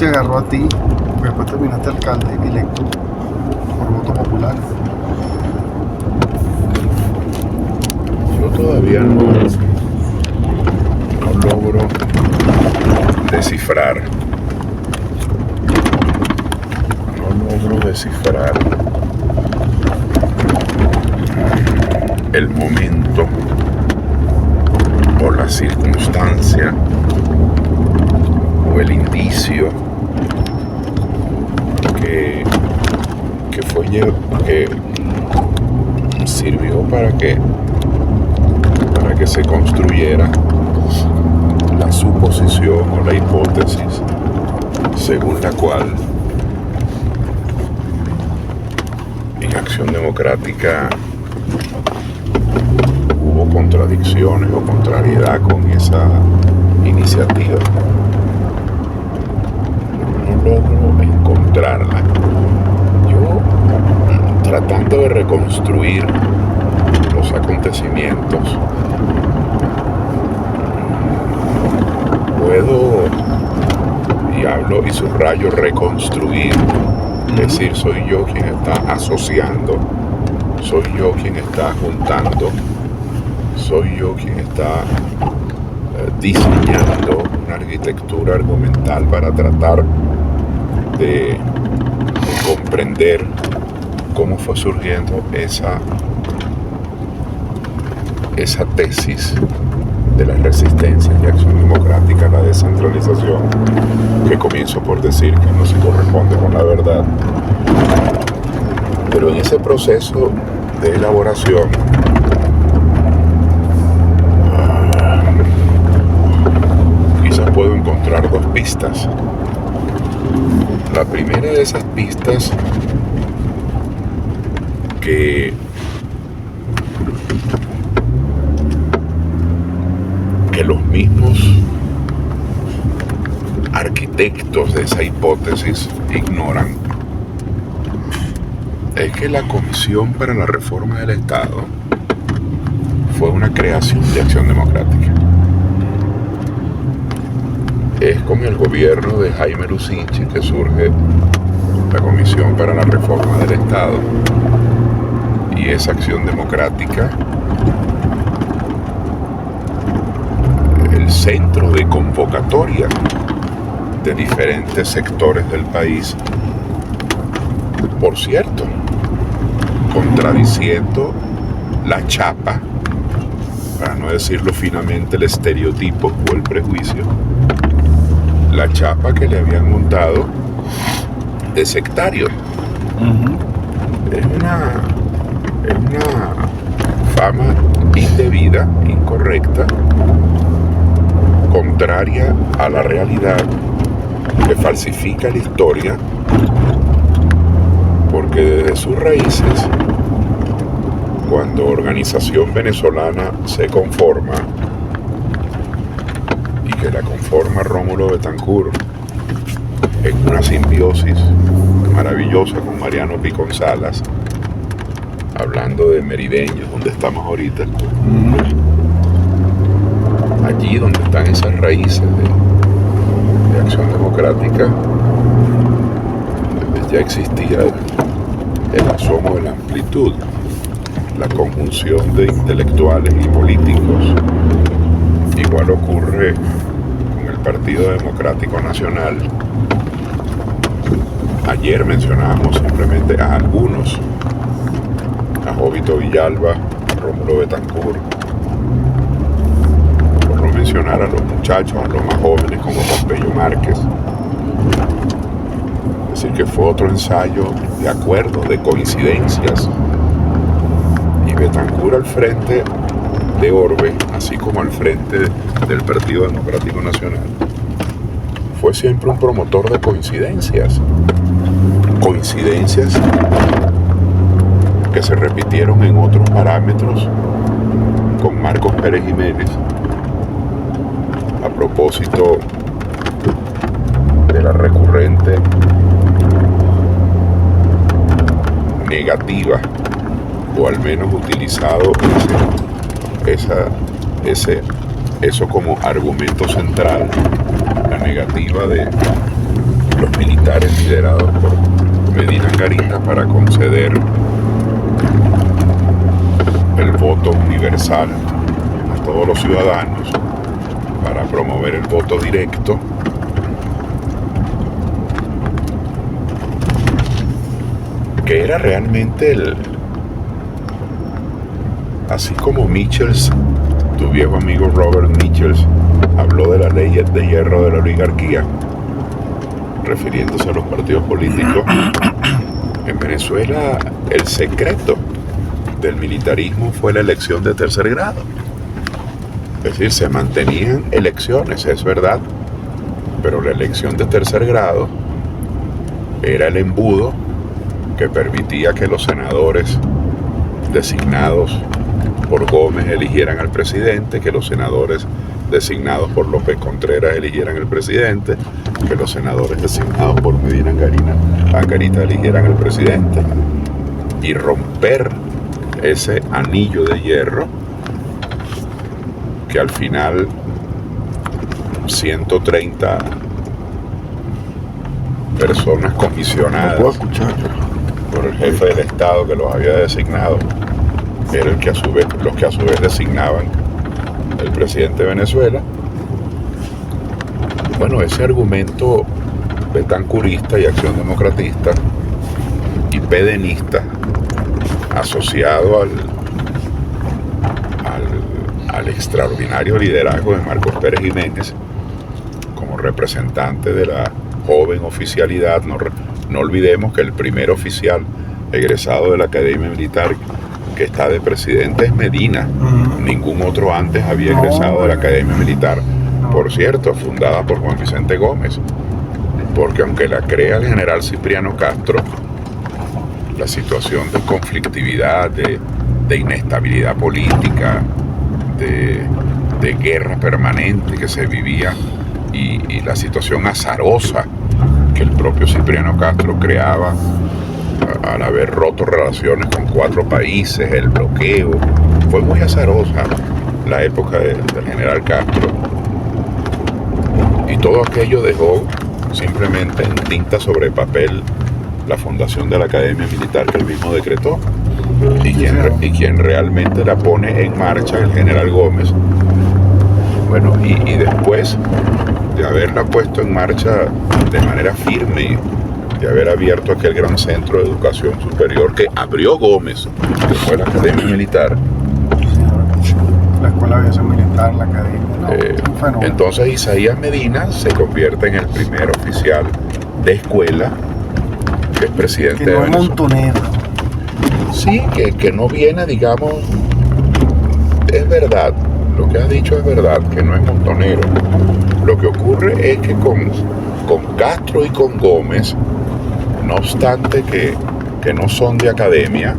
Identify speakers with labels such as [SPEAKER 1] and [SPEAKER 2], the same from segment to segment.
[SPEAKER 1] te agarró a ti, porque después terminaste alcalde electo por voto popular.
[SPEAKER 2] Yo todavía no logro descifrar. El momento o la circunstancia o el indicio que sirvió para que se construyera la suposición o la hipótesis según la cual en Acción Democrática hubo contradicciones o contrariedad con esa iniciativa. No logro encontrarla. Yo, tratando de reconstruir los acontecimientos, puedo, y hablo y subrayo, reconstruir. Es decir, soy yo quien está asociando, soy yo quien está juntando, soy yo quien está diseñando una arquitectura argumental para tratar de comprender cómo fue surgiendo esa tesis de las resistencias de Acción Democrática a la descentralización, que comienzo por decir que no se corresponde con la verdad. Pero en ese proceso de elaboración quizás puedo encontrar dos pistas. La primera de esas pistas que los mismos arquitectos de esa hipótesis ignoran es que la Comisión para la Reforma del Estado fue una creación de Acción Democrática. Es con el gobierno de Jaime Lusinchi que surge la Comisión para la Reforma del Estado, y esa Acción Democrática, el centro de convocatoria de diferentes sectores del país, por cierto, contradiciendo la chapa, para no decirlo finamente, el estereotipo o el prejuicio, la chapa que le habían montado de sectario. Es una fama indebida, incorrecta, contraria a la realidad, que falsifica la historia, porque desde sus raíces, cuando Organización Venezolana se conforma, y que la conforma Rómulo Betancourt en una simbiosis maravillosa con Mariano Picón Salas, hablando de Merideños, donde estamos ahorita, allí donde están esas raíces de Acción Democrática, ya existía el asomo de la amplitud, la conjunción de intelectuales y políticos. Igual ocurre con el Partido Democrático Nacional. Ayer mencionábamos simplemente a algunos, a Jovito Villalba, a Rómulo Betancourt, por no mencionar a los muchachos, a los más jóvenes como Pompeyo Márquez. Es decir, que fue otro ensayo de acuerdo, de coincidencias. Y Betancourt al frente de Orbe, así como al frente del Partido Democrático Nacional, fue siempre un promotor de coincidencias. Coincidencias que se repitieron en otros parámetros con Marcos Pérez Jiménez a propósito de la recurrente negativa, o al menos utilizado eso como argumento central, la negativa de militares liderados por Medina Angarita para conceder el voto universal a todos los ciudadanos, para promover el voto directo, que era realmente así como Michels, tu viejo amigo Robert Michels, habló de la ley de hierro de la oligarquía, refiriéndose a los partidos políticos. En Venezuela el secreto del militarismo fue la elección de tercer grado. Es decir, se mantenían elecciones, es verdad, pero la elección de tercer grado era el embudo que permitía que los senadores designados por Gómez eligieran al presidente, que los senadores designados por López Contreras eligieran al presidente, que los senadores designados por Medina Angarita eligieran al presidente, y romper ese anillo de hierro que al final 130 personas comisionadas por el jefe del Estado que los había designado era los que a su vez designaban el presidente de Venezuela. Bueno, ese argumento betancurista y acción democratista y pedenista asociado al extraordinario liderazgo de Marcos Pérez Jiménez como representante de la joven oficialidad. No olvidemos que el primer oficial egresado de la Academia Militar que está de presidente es Medina. Ningún otro antes había egresado de la Academia Militar, por cierto, fundada por Juan Vicente Gómez, porque aunque la crea el general Cipriano Castro, la situación de conflictividad, de inestabilidad política, de guerra permanente que se vivía y la situación azarosa que el propio Cipriano Castro creaba al haber roto relaciones con 4 países, el bloqueo, fue muy azarosa la época del general Castro, y todo aquello dejó simplemente en tinta sobre papel la fundación de la Academia Militar que él mismo decretó, y quien realmente la pone en marcha, el general Gómez. Bueno, y después de haberla puesto en marcha de manera firme, de haber abierto aquel gran centro de educación superior que abrió Gómez, que fue la Academia Militar.
[SPEAKER 1] La Escuela de Aviación Militar, la Academia.
[SPEAKER 2] Entonces Isaías Medina se convierte en el primer oficial de escuela que es presidente
[SPEAKER 1] de Venezuela.
[SPEAKER 2] Montonero. Sí, que no viene, digamos, es verdad, lo que has dicho es verdad, que no es montonero. Lo que ocurre es que con Castro y con Gómez, no obstante que no son de academia,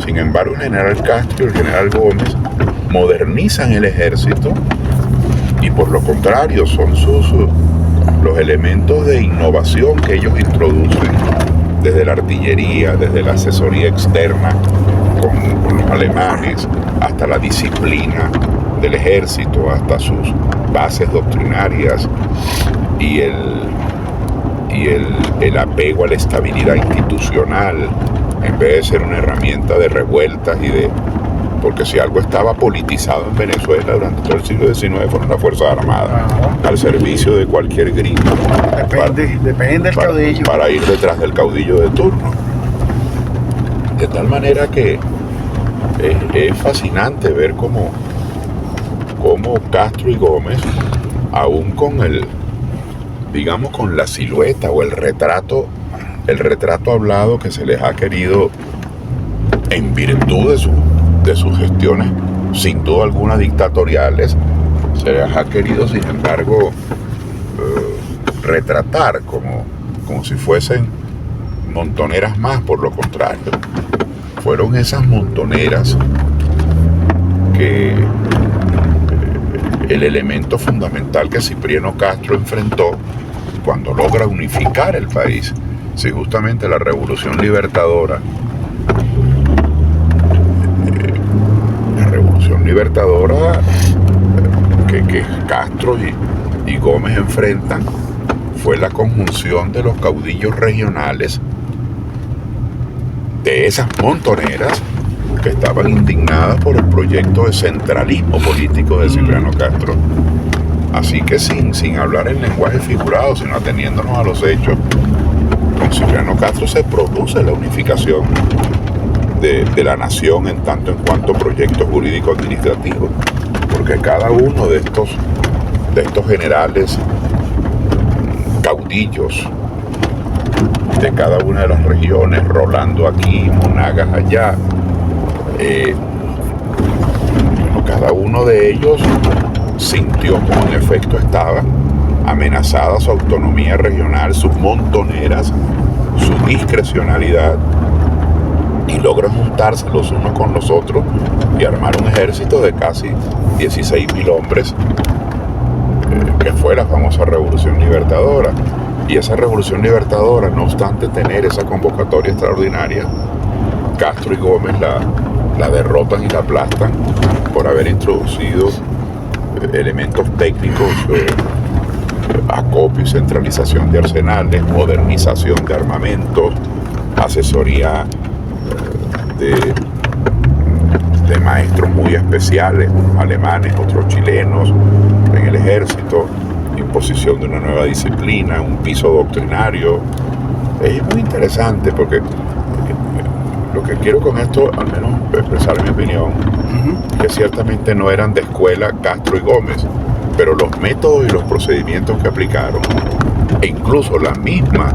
[SPEAKER 2] sin embargo el general Castro y el general Gómez modernizan el ejército, y por lo contrario son los elementos de innovación que ellos introducen, desde la artillería, desde la asesoría externa con los alemanes, hasta la disciplina del ejército, hasta sus bases doctrinarias y el apego a la estabilidad institucional, en vez de ser una herramienta de revueltas porque si algo estaba politizado en Venezuela durante todo el siglo XIX fueron las Fuerzas Armadas, al servicio de cualquier gringo.
[SPEAKER 1] Depende del caudillo.
[SPEAKER 2] Para ir detrás del caudillo de turno. De tal manera que es fascinante ver cómo Castro y Gómez, aún con con la silueta o el retrato hablado que se les ha querido en virtud de sus gestiones, sin duda alguna dictatoriales, se les ha querido, sin embargo, retratar como si fuesen montoneras más. Por lo contrario, fueron esas montoneras que el elemento fundamental que Cipriano Castro enfrentó cuando logra unificar el país. Si justamente la Revolución Libertadora que Castro y Gómez enfrentan fue la conjunción de los caudillos regionales, de esas montoneras que estaban indignadas por el proyecto de centralismo político de Cipriano Castro. Así que sin hablar en lenguaje figurado, sino ateniéndonos a los hechos, con Cipriano Castro se produce la unificación de la nación en tanto en cuanto proyecto jurídico administrativo, porque cada uno de estos generales caudillos de cada una de las regiones, Rolando aquí, Monagas allá, cada uno de ellos sintió como en efecto estaba amenazada su autonomía regional, sus montoneras, su discrecionalidad, y logran juntarse los unos con los otros y armar un ejército de casi 16.000 hombres, que fue la famosa Revolución Libertadora. Y esa Revolución Libertadora, no obstante tener esa convocatoria extraordinaria, Castro y Gómez la derrotan y la aplastan por haber introducido elementos técnicos, acopio y centralización de arsenales, modernización de armamentos, asesoría de maestros muy especiales, unos alemanes, otros chilenos en el ejército, imposición de una nueva disciplina, un piso doctrinario. Es muy interesante porque lo que quiero con esto, al menos expresar mi opinión, que ciertamente no eran de escuela Castro y Gómez, pero los métodos y los procedimientos que aplicaron, e incluso la misma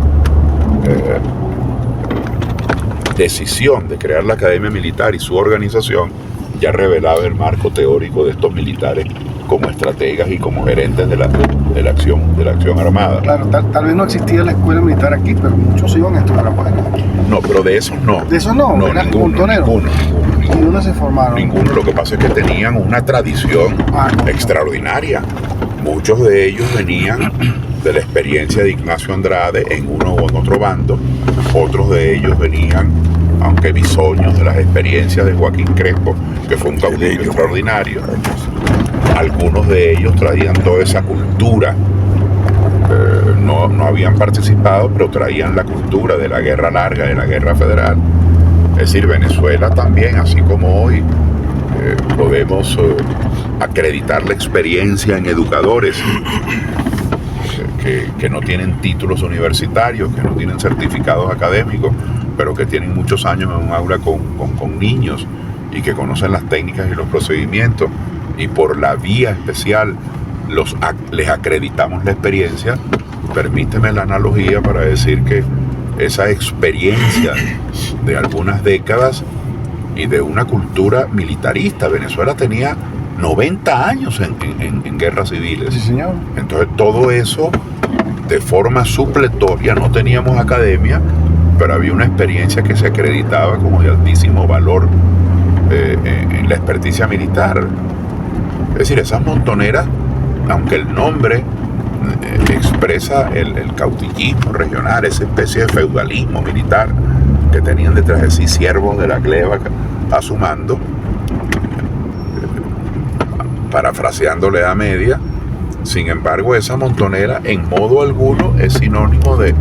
[SPEAKER 2] decisión de crear la Academia Militar y su organización, ya revelaba el marco teórico de estos militares como estrategas y como gerentes de la acción armada.
[SPEAKER 1] Claro, tal vez no existía la escuela militar aquí, pero muchos iban a estudiar afuera.
[SPEAKER 2] No, pero de esos no.
[SPEAKER 1] De esos no, eran montoneros.
[SPEAKER 2] Ninguno.
[SPEAKER 1] ¿Y dónde se formaron?
[SPEAKER 2] Ninguno. Lo que pasa es que tenían una tradición extraordinaria. Muchos de ellos venían de la experiencia de Ignacio Andrade en uno u en otro bando. Otros de ellos venían, aunque bisoños, de las experiencias de Joaquín Crespo, que fue un caudillo extraordinario. Algunos de ellos traían toda esa cultura. No habían participado, pero traían la cultura de la guerra larga, de la guerra federal. Es decir, Venezuela también, así como hoy, podemos acreditar la experiencia en educadores que no tienen títulos universitarios, que no tienen certificados académicos, pero que tienen muchos años en un aula con niños y que conocen las técnicas y los procedimientos, y por la vía especial les acreditamos la experiencia. Permíteme la analogía para decir que esa experiencia de algunas décadas y de una cultura militarista, Venezuela tenía 90 años en guerras civiles.
[SPEAKER 1] Sí, señor.
[SPEAKER 2] Entonces todo eso, de forma supletoria, no teníamos academia, pero había una experiencia que se acreditaba como de altísimo valor en la experticia militar. Es decir, esas montoneras, aunque el nombre expresa el caudillismo regional, esa especie de feudalismo militar que tenían detrás de sí siervos de la gleba a su mando, parafraseando la Edad Media, sin embargo, esa montonera en modo alguno es sinónimo de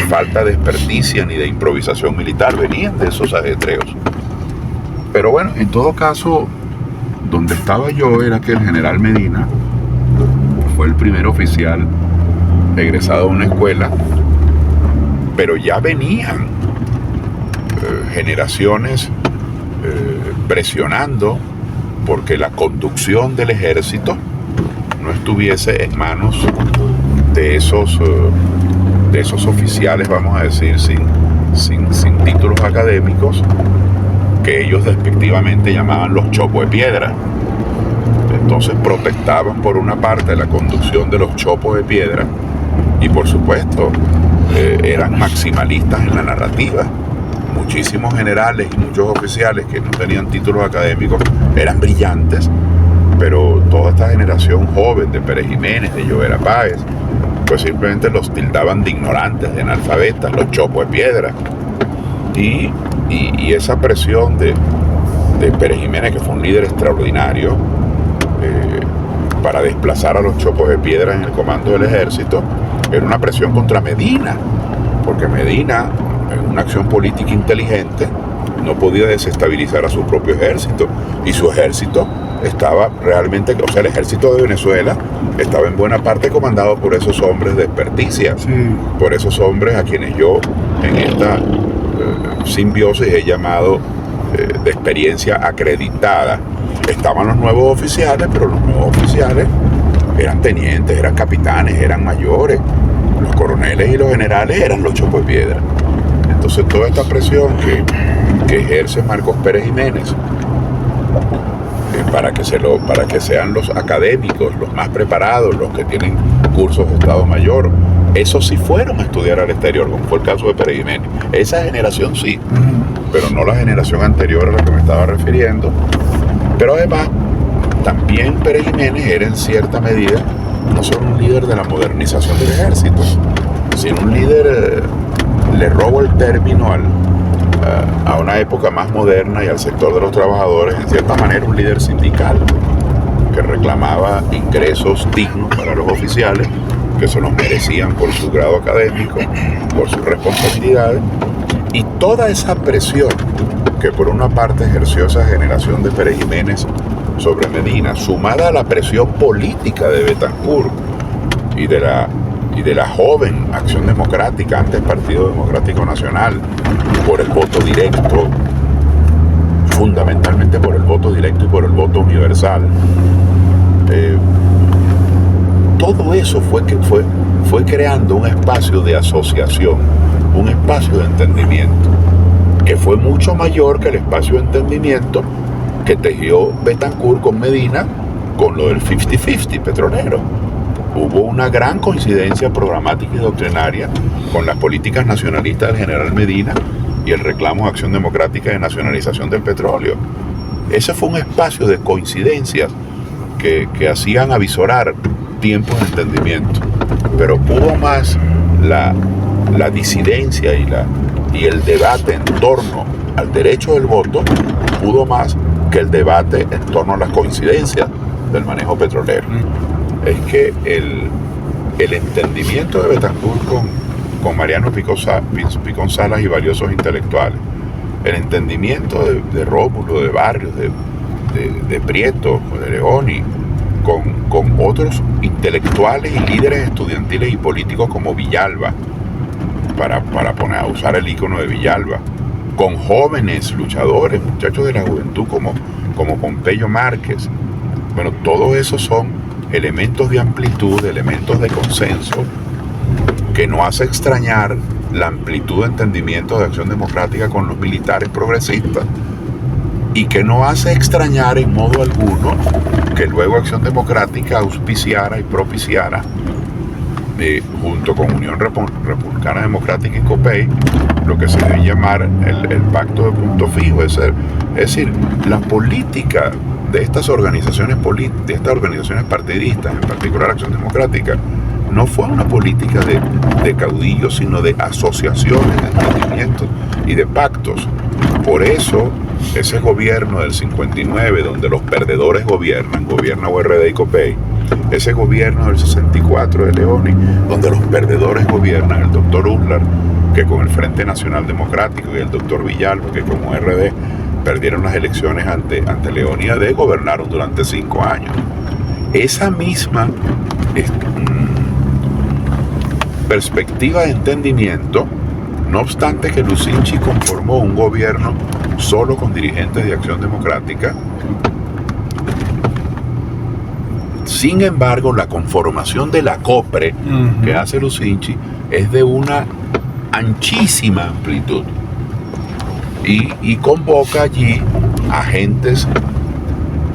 [SPEAKER 2] falta de experticia ni de improvisación militar. Venían de esos ajetreos. Pero bueno, en todo caso, donde estaba yo era que el general Medina fue el primer oficial egresado de una escuela, pero ya venían generaciones presionando porque la conducción del ejército no estuviese en manos de esos oficiales, vamos a decir, sin títulos académicos, que ellos despectivamente llamaban los chopos de piedra. Entonces protestaban por una parte la conducción de los chopos de piedra y por supuesto eran maximalistas en la narrativa. Muchísimos generales y muchos oficiales que no tenían títulos académicos eran brillantes, pero toda esta generación joven de Pérez Jiménez, de Llovera Páez, pues simplemente los tildaban de ignorantes, de analfabetas, los chopos de piedra. Y esa presión de Pérez Jiménez, que fue un líder extraordinario, para desplazar a los chopos de piedra en el comando del ejército, era una presión contra Medina, porque Medina, en una acción política inteligente, no podía desestabilizar a su propio ejército, y su ejército estaba realmente, o sea, el ejército de Venezuela estaba en buena parte comandado por esos hombres de experticia,
[SPEAKER 1] Sí.
[SPEAKER 2] por esos hombres a quienes yo en esta simbiosis he llamado de experiencia acreditada. Estaban los nuevos oficiales, pero los nuevos oficiales eran tenientes, eran capitanes, eran mayores. Los coroneles y los generales eran los chopos de piedra. Entonces toda esta presión que ejerce Marcos Pérez Jiménez para que sean los académicos, los más preparados, los que tienen cursos de Estado Mayor, esos sí fueron a estudiar al exterior, como fue el caso de Pérez Jiménez. Esa generación sí, pero no la generación anterior a la que me estaba refiriendo. Pero además, también Pérez Jiménez era en cierta medida no solo un líder de la modernización del ejército, sino un líder, le robo el término a una época más moderna y al sector de los trabajadores, en cierta manera un líder sindical que reclamaba ingresos dignos para los oficiales, que se los merecían por su grado académico, por sus responsabilidades, y toda esa presión que por una parte ejerció esa generación de Pérez Jiménez sobre Medina, sumada a la presión política de Betancur y de la joven Acción Democrática, antes Partido Democrático Nacional, por el voto directo, fundamentalmente por el voto directo y por el voto universal. Todo eso fue creando un espacio de asociación, un espacio de entendimiento, que fue mucho mayor que el espacio de entendimiento que tejió Betancur con Medina con lo del 50-50 petrolero. Hubo una gran coincidencia programática y doctrinaria con las políticas nacionalistas del general Medina y el reclamo de Acción Democrática de nacionalización del petróleo. Ese fue un espacio de coincidencias que hacían avisorar tiempos de entendimiento, pero pudo más la disidencia y el debate en torno al derecho del voto, pudo más que el debate en torno a las coincidencias del manejo petrolero. Es que el entendimiento de Betancur con Mariano Picón Salas y valiosos intelectuales, el entendimiento de Rómulo, de Barrios, de Prieto, de Leoni, con otros intelectuales y líderes estudiantiles y políticos como Villalba, para poner a usar el ícono de Villalba, con jóvenes luchadores, muchachos de la juventud como Pompeyo Márquez. Bueno, todos esos son elementos de amplitud, elementos de consenso, que no hace extrañar la amplitud de entendimiento de Acción Democrática con los militares progresistas, y que no hace extrañar en modo alguno que luego Acción Democrática auspiciara y propiciara, junto con Unión Republicana Democrática y COPEI, lo que se debe llamar el pacto de punto fijo. Es decir, la política de estas organizaciones partidistas, en particular Acción Democrática, no fue una política de caudillos, sino de asociaciones, de entendimientos y de pactos. Por eso, ese gobierno del 59, donde los perdedores gobierna URD y COPEI, ese gobierno del 64 de Leoni, donde los perdedores gobiernan, el doctor Uslar, que con el Frente Nacional Democrático, y el doctor Villalba, que como URD perdieron las elecciones ante Leoni y AD, gobernaron durante 5 años. Esa misma perspectiva de entendimiento, no obstante que Lucinchi conformó un gobierno solo con dirigentes de Acción Democrática, sin embargo, la conformación de la COPRE que hace Lucinchi es de una anchísima amplitud y convoca allí a agentes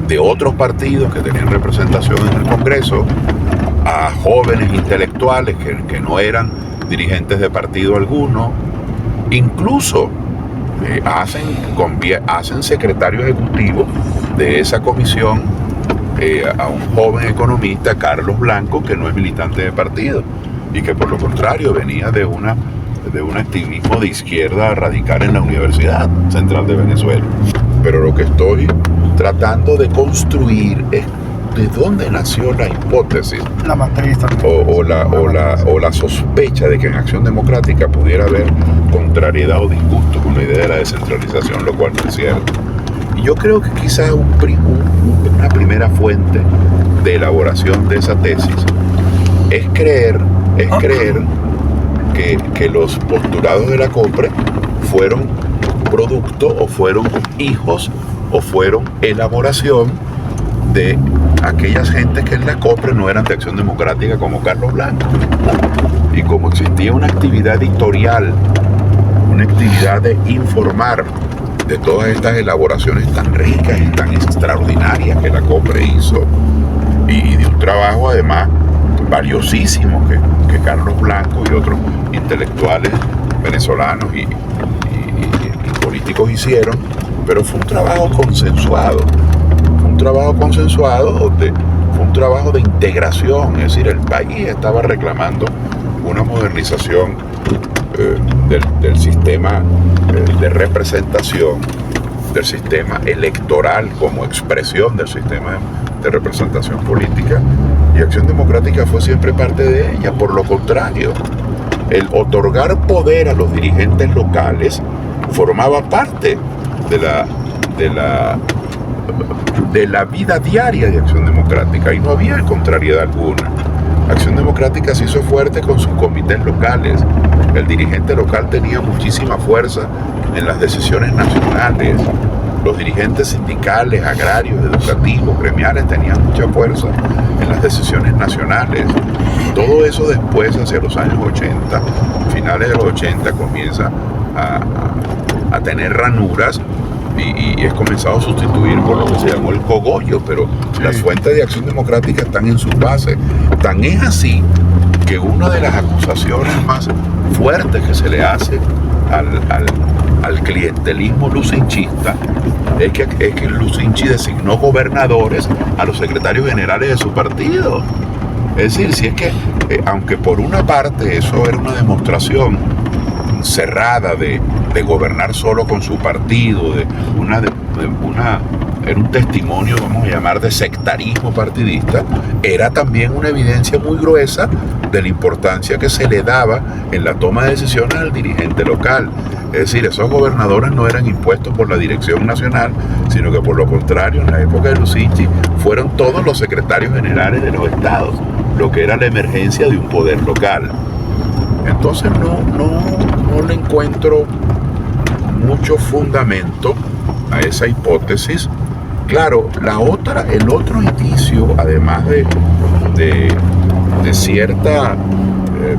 [SPEAKER 2] de otros partidos que tenían representación en el Congreso, a jóvenes intelectuales que no eran dirigentes de partido alguno, incluso hacen secretario ejecutivo de esa comisión a un joven economista, Carlos Blanco, que no es militante de partido y que por lo contrario venía de un activismo de izquierda radical en la Universidad Central de Venezuela. Pero lo que estoy tratando de construir es de dónde nació la hipótesis
[SPEAKER 1] La matriz también.
[SPEAKER 2] o la sospecha de que en Acción Democrática pudiera haber contrariedad o disgusto con la idea de la descentralización, lo cual no es cierto. Y yo creo que quizás una primera fuente de elaboración de esa tesis es creer que los postulados de la COPRE fueron producto o fueron hijos o fueron elaboración de aquellas gentes que en la COPRE no eran de Acción Democrática, como Carlos Blanco. Y como existía una actividad editorial, una actividad de informar de todas estas elaboraciones tan ricas y tan extraordinarias que la COPRE hizo, y de un trabajo además valiosísimo que Carlos Blanco y otros intelectuales venezolanos y políticos hicieron, pero fue un trabajo consensuado. Fue un trabajo de integración, es decir, el país estaba reclamando una modernización del sistema de representación, del sistema electoral como expresión del sistema de representación política, y Acción Democrática fue siempre parte de ella. Por lo contrario, el otorgar poder a los dirigentes locales formaba parte de la vida diaria de Acción Democrática, y no había contrariedad alguna. Acción Democrática se hizo fuerte con sus comités locales. El dirigente local tenía muchísima fuerza en las decisiones nacionales. Los dirigentes sindicales, agrarios, educativos, gremiales tenían mucha fuerza en las decisiones nacionales. Todo eso después, hacia los años 80, finales de los 80, comienza a tener ranuras y es comenzado a sustituir por lo que se llamó el cogollo, pero las fuentes de Acción Democrática están en su base. Tan es así que una de las acusaciones más fuertes que se le hace al clientelismo lucinchista es que Lucinchi designó gobernadores a los secretarios generales de su partido. Es decir, si es que, aunque por una parte eso era una demostración cerrada de gobernar solo con su partido, era un testimonio, vamos a llamar, de sectarismo partidista, era también una evidencia muy gruesa de la importancia que se le daba en la toma de decisiones al dirigente local. Es decir, esos gobernadores no eran impuestos por la dirección nacional, sino que por lo contrario, en la época de Lucinchi, fueron todos los secretarios generales de los estados, lo que era la emergencia de un poder local. Entonces no le encuentro mucho fundamento a esa hipótesis. Claro, el otro indicio, además de cierta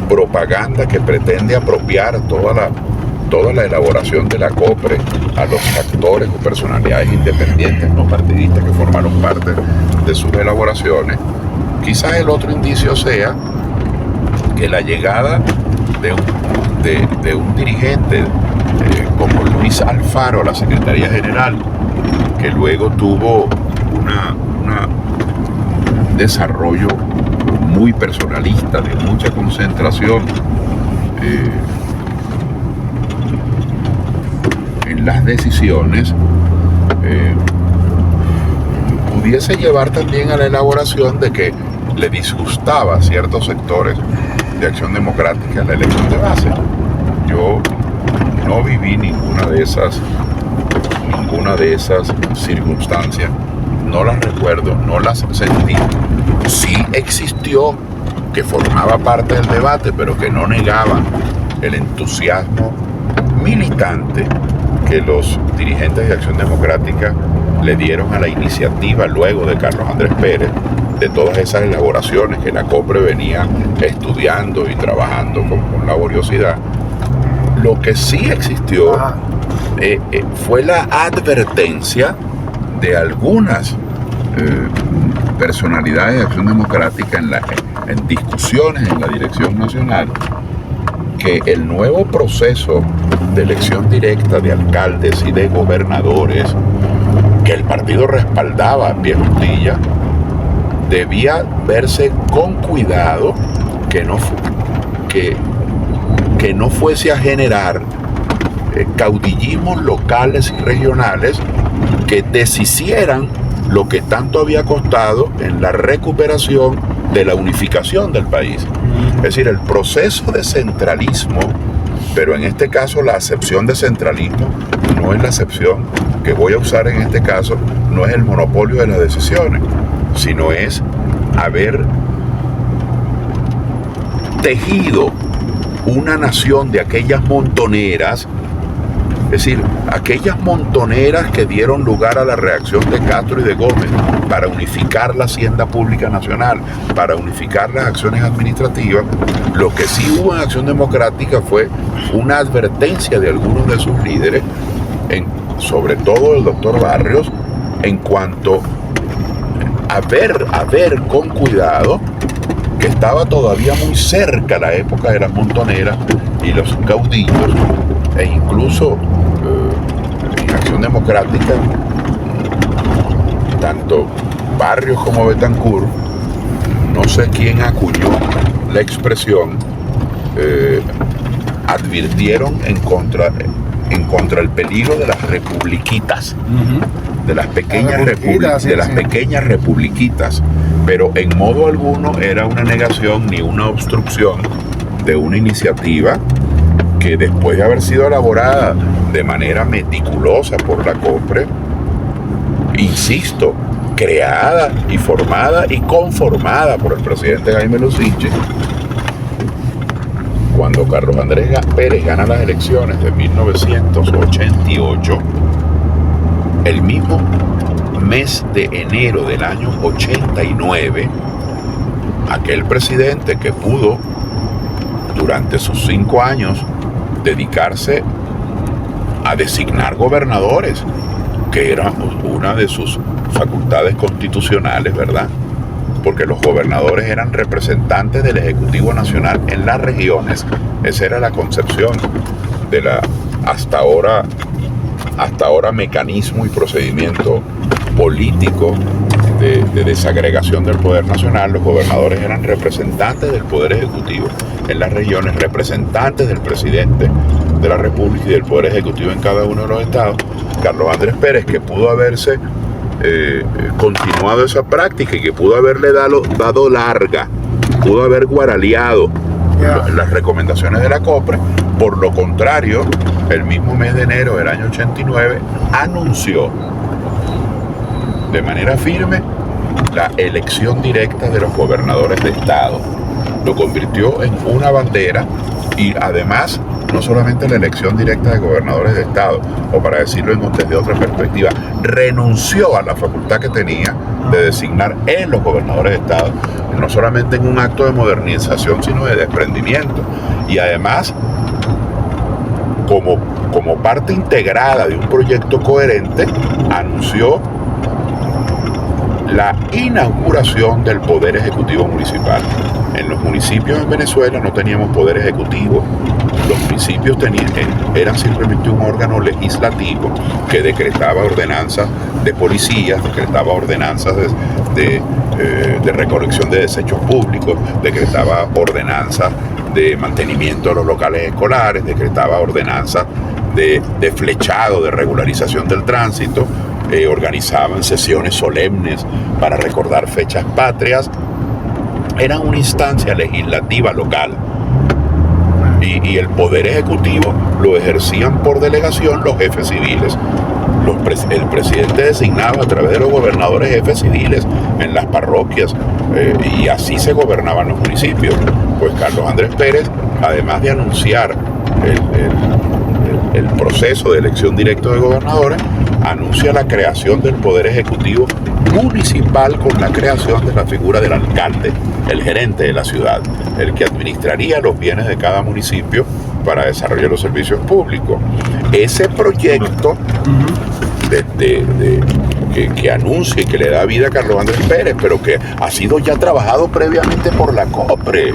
[SPEAKER 2] propaganda que pretende apropiar toda la elaboración de la COPRE a los actores o personalidades independientes no partidistas que formaron parte de sus elaboraciones, quizás el otro indicio sea que la llegada de un dirigente como Luis Alfaro a la Secretaría General, que luego tuvo un desarrollo muy personalista, de mucha concentración en las decisiones, pudiese llevar también a la elaboración de que le disgustaba a ciertos sectores de Acción Democrática la elección de base. Yo no viví ninguna de esas circunstancias, no las recuerdo, no las sentí. Sí existió, que formaba parte del debate, pero que no negaba el entusiasmo militante que los dirigentes de Acción Democrática le dieron a la iniciativa luego de Carlos Andrés Pérez, de todas esas elaboraciones que la COPRE venía estudiando y trabajando con laboriosidad. Lo que sí existió fue la advertencia de algunas personalidades de Acción Democrática en discusiones en la dirección nacional, que el nuevo proceso de elección directa de alcaldes y de gobernadores que el partido respaldaba en pie juntilla debía verse con cuidado, que no fuese a generar caudillismos locales y regionales que deshicieran lo que tanto había costado en la recuperación de la unificación del país. Es decir, el proceso de centralismo, pero en este caso la acepción de centralismo no es la acepción que voy a usar en este caso, no es el monopolio de las decisiones, sino es haber tejido una nación de aquellas montoneras, es decir, aquellas montoneras que dieron lugar a la reacción de Castro y de Gómez para unificar la hacienda pública nacional, para unificar las acciones administrativas. Lo que sí hubo en Acción Democrática fue una advertencia de algunos de sus líderes, sobre todo el doctor Barrios, en cuanto a ver con cuidado que estaba todavía muy cerca la época de las montoneras y los caudillos, e incluso en Acción Democrática tanto Barrios como Betancur, no sé quién acuñó la expresión, advirtieron en contra el peligro de las republiquitas, de las pequeñas republiquitas, pero en modo alguno era una negación ni una obstrucción de una iniciativa que, después de haber sido elaborada de manera meticulosa por la COPRE, insisto, creada y formada y conformada por el presidente Jaime Lusiche, cuando Carlos Andrés Pérez gana las elecciones de 1988, el mismo mes de enero del año 89, aquel presidente que pudo durante sus 5 años dedicarse a designar gobernadores, que era una de sus facultades constitucionales, ¿verdad? Porque los gobernadores eran representantes del Ejecutivo Nacional en las regiones. Esa era la concepción de la hasta ahora mecanismo y procedimiento político de desagregación del poder nacional. Los gobernadores eran representantes del poder ejecutivo en las regiones, representantes del presidente de la República y del poder ejecutivo en cada uno de los estados. Carlos Andrés Pérez, que pudo haberse continuado esa práctica y que pudo haberle dado larga, pudo haber guaraleado las recomendaciones de la COPRE. Por lo contrario, el mismo mes de enero del año 89 anunció de manera firme la elección directa de los gobernadores de estado. Lo convirtió en una bandera, y además no solamente la elección directa de gobernadores de estado, o para decirlo desde otra perspectiva, renunció a la facultad que tenía de designar en los gobernadores de estado, no solamente en un acto de modernización, sino de desprendimiento. Y además, como parte integrada de un proyecto coherente, anunció la inauguración del Poder Ejecutivo Municipal. En los municipios en Venezuela no teníamos poder ejecutivo. Los municipios eran simplemente un órgano legislativo que decretaba ordenanzas de policías, decretaba ordenanzas de recolección de desechos públicos, decretaba ordenanzas de mantenimiento de los locales escolares, decretaba ordenanzas de flechado, de regularización del tránsito, organizaban sesiones solemnes para recordar fechas patrias. Era una instancia legislativa local. Y el poder ejecutivo lo ejercían por delegación los jefes civiles. El presidente designaba a través de los gobernadores jefes civiles en las parroquias, y así se gobernaban los municipios. Pues Carlos Andrés Pérez, además de anunciar el proceso de elección directa de gobernadores, anuncia la creación del Poder Ejecutivo Municipal con la creación de la figura del alcalde, el gerente de la ciudad, el que administraría los bienes de cada municipio para desarrollar los servicios públicos. Ese proyecto que anuncia y que le da vida a Carlos Andrés Pérez, pero que ha sido ya trabajado previamente por la COPRE.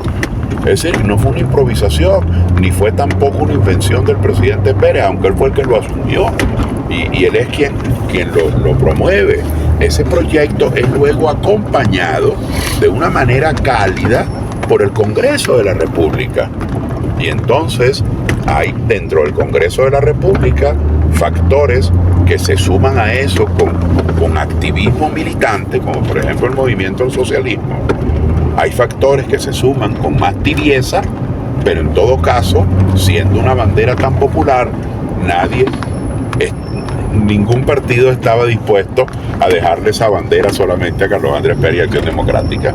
[SPEAKER 2] Es decir, no fue una improvisación, ni fue tampoco una invención del presidente Pérez, aunque él fue el que lo asumió, y él es quien lo promueve. Ese proyecto es luego acompañado de una manera cálida por el Congreso de la República. Y entonces hay dentro del Congreso de la República factores que se suman a eso con activismo militante, como por ejemplo el movimiento del socialismo, hay factores que se suman con más tibieza, pero en todo caso, siendo una bandera tan popular, ningún partido estaba dispuesto a dejarle esa bandera solamente a Carlos Andrés Pérez y Acción Democrática.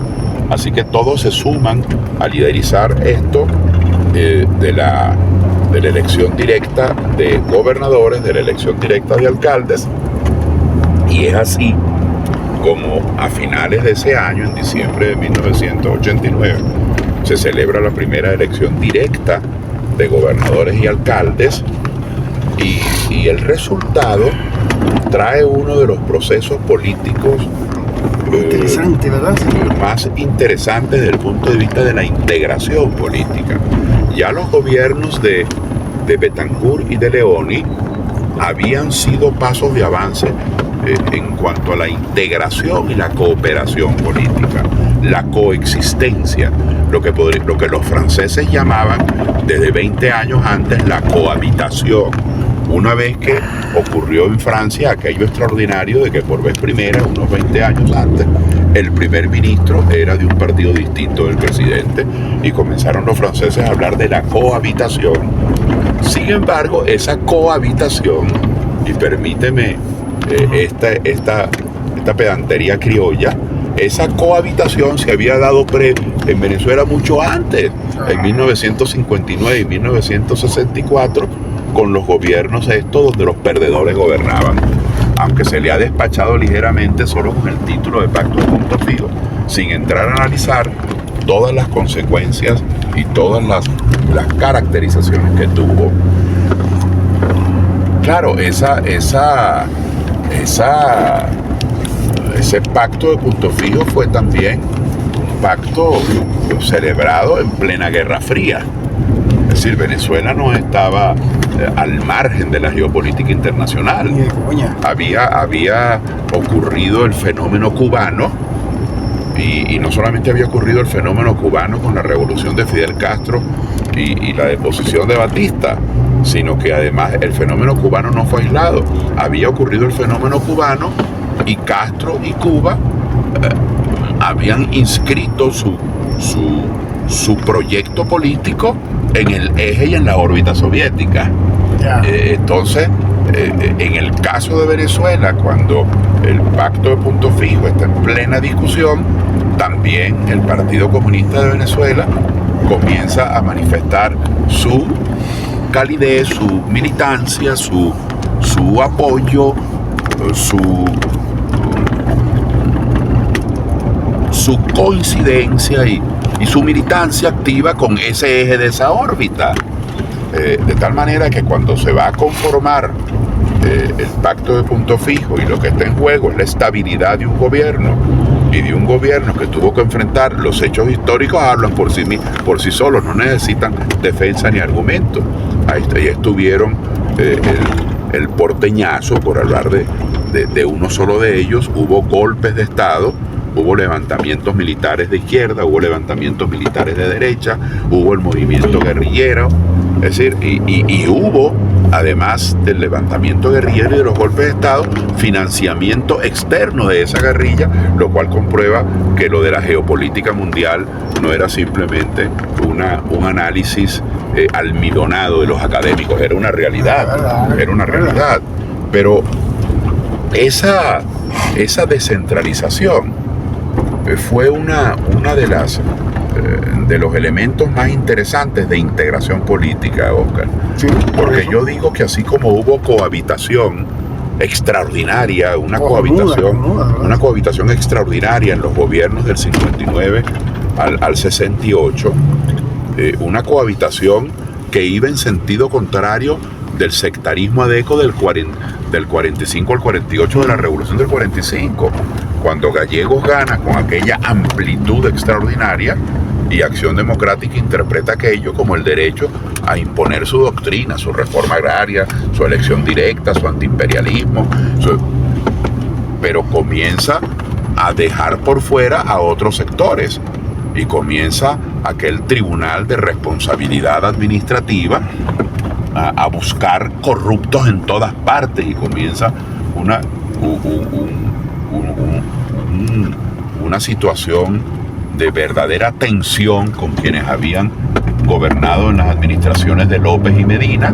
[SPEAKER 2] Así que todos se suman a liderizar esto de la elección directa de gobernadores, de la elección directa de alcaldes. Y es así como a finales de ese año, en diciembre de 1989, se celebra la primera elección directa de gobernadores y alcaldes, y el resultado trae uno de los procesos políticos
[SPEAKER 1] interesante, ¿verdad?
[SPEAKER 2] más interesantes desde el punto de vista de la integración política. Ya los gobiernos de Betancourt y de Leoni habían sido pasos de avance en cuanto a la integración y la cooperación política, la coexistencia, lo que los franceses llamaban desde 20 años antes la cohabitación. Una vez que ocurrió en Francia aquello extraordinario de que por vez primera, unos 20 años antes, el primer ministro era de un partido distinto del presidente, y comenzaron los franceses a hablar de la cohabitación. Sin embargo, esa cohabitación, y permíteme esta pedantería criolla, esa cohabitación se había dado en Venezuela mucho antes, en 1959 y 1964, con los gobiernos estos donde los perdedores gobernaban, aunque se le ha despachado ligeramente solo con el título de Pacto de Punto Fijo, sin entrar a analizar todas las consecuencias y todas las caracterizaciones que tuvo. Claro, ese pacto de Punto Fijo fue también un pacto celebrado en plena Guerra Fría. Es decir, Venezuela no estaba al margen de la geopolítica internacional. Había ocurrido el fenómeno cubano, y no solamente había ocurrido el fenómeno cubano con la revolución de Fidel Castro y la deposición de Batista, sino que además el fenómeno cubano no fue aislado. Había ocurrido el fenómeno cubano y Castro y Cuba habían inscrito su proyecto político en el eje y en la órbita soviética. Entonces, en el caso de Venezuela, cuando el pacto de Punto Fijo está en plena discusión, también el Partido Comunista de Venezuela comienza a manifestar su calidez, su militancia, su apoyo, su coincidencia y su militancia activa con ese eje de esa órbita. De tal manera que cuando se va a conformar el pacto de Punto Fijo, y lo que está en juego es la estabilidad de un gobierno, y de un gobierno que tuvo que enfrentar los hechos históricos, hablan por sí solos, no necesitan defensa ni argumento. Ahí estuvieron el porteñazo, por hablar de uno solo de ellos. Hubo golpes de Estado, hubo levantamientos militares de izquierda, hubo levantamientos militares de derecha, hubo el movimiento guerrillero. Es decir, y hubo, además del levantamiento guerrillero y de los golpes de Estado, financiamiento externo de esa guerrilla, lo cual comprueba que lo de la geopolítica mundial no era simplemente un análisis almidonado de los académicos, era una realidad. Pero esa descentralización fue una de los elementos más interesantes de integración política, Oscar.
[SPEAKER 1] Sí,
[SPEAKER 2] porque yo digo que así como hubo cohabitación extraordinaria, una cohabitación extraordinaria en los gobiernos del 59 al 68, una cohabitación que iba en sentido contrario del sectarismo adeco del 45 al 48 de la Revolución del 45, cuando Gallegos gana con aquella amplitud extraordinaria, y Acción Democrática interpreta aquello como el derecho a imponer su doctrina, su reforma agraria, su elección directa, su antiimperialismo, pero comienza a dejar por fuera a otros sectores, y comienza aquel tribunal de responsabilidad administrativa a buscar corruptos en todas partes, y comienza una situación de verdadera tensión con quienes habían gobernado en las administraciones de López y Medina.